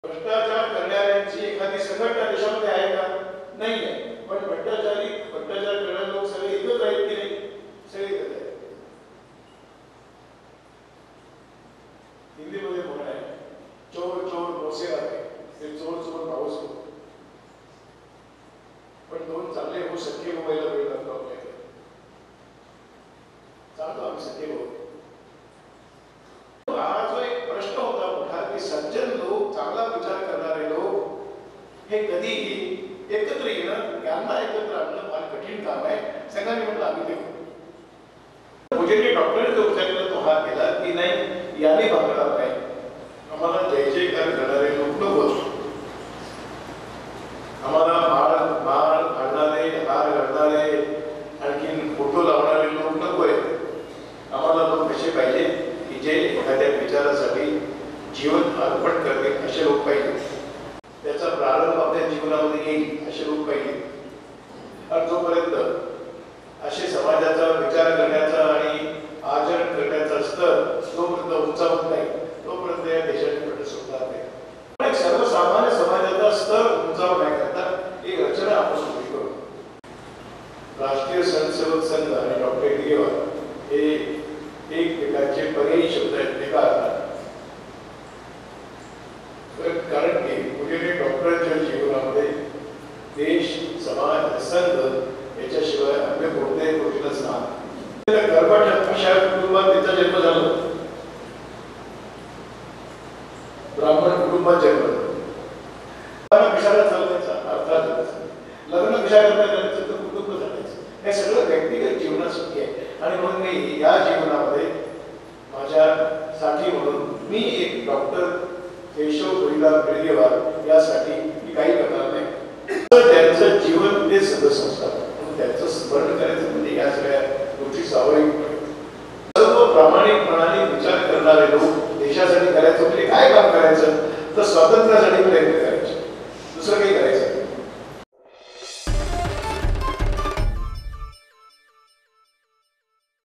भ्रष्टाचार करणाऱ्यांची एखादी संघटना देशामध्ये आहे का? नाही आहे. पण भ्रष्टाचार करणारे लोक सगळे एकच आहेत की नाही? सगळे एकच आहेत. हिंदीमध्ये म्हण आहे, चोर चोर मोसे आते, ते चोर चोर पाऊस होतो. पण दोन चांगले होऊ सख्खे व्हायला वेळ लागतो आपल्याकडे. चालतो आम्ही सख्खे होऊ. हा जो एक प्रश्न होता मोठा की सज्जन लोक, चांगला विचार करणारे लोक हे कधीही एकत्र येणं, यांना एकत्र आणणं फार कठीण काम आहे. सगळ्यांनी म्हटलं आम्ही ते करू. पूजनीय डॉक्टरने जो विचार केला तो हा केला की नाही, याने भागणार नाही. आम्हाला जय जयकार करणारे लोक नको. आम्हाला माळ घालणारे, हार घालणारे, आणखीन फोटो लावणारे लोक नको आहेत. आम्हाला लोक कसे पाहिजे की जे एखाद्या विचारासाठी जीवन अर्पण करते असे लोक पाहिजे. त्याचा प्रारंभ आपल्या जीवनामध्ये येईल असे लोक पाहिजे. आणि जोपर्यंत असे समाजाचा विचार करण्याचा आणि आचरण करण्याचा स्तर जोपर्यंत उंचावत नाही तोपर्यंत या देशाची प्रगती सुटणार नाही. सर्वसामान्य समाजाचा स्तर उंचावण्याकरता एक रचना आपण सुरू करू. राष्ट्रीय स्वयंसेवक संघ आणि डॉक्टर गिरीवार हे एक प्रकारचे पर्यायी शब्द आहेत ते का असतात. कारण की पूजनीय डॉक्टरांच्या जीवनामध्ये देश, समाज, संघ याच्याशिवाय अन्य कोणत्याही गोष्टीलाच नाही. गर्भाच्या अशा कुटुंबात त्याचा जन्म झाला, ब्राह्मण कुटुंबात जन्म झाला. कशाला चालवायचा अर्थात लग्न कशाला करायचं तर कुटुंब चालायचं. हे सगळं व्यक्तिगत जीवनासाठी आहे. आणि म्हणून मी या जीवनामध्ये माझ्यासाठी म्हणून मी एक डॉक्टर केशव गोविंदा बिडगेवार यासाठी मी काही करणार नाही. त्यांचं जीवन ते सदस्यसंस्था म्हणून त्यांचं स्मरण करायचं म्हणजे या सगळ्या गोष्टी स्वाभाविक. सर्व प्रामाणिकपणाने विचार करणारे लोक देशासाठी करायचं म्हणजे काय काम करायचं तर स्वातंत्र्यासाठी प्रयत्न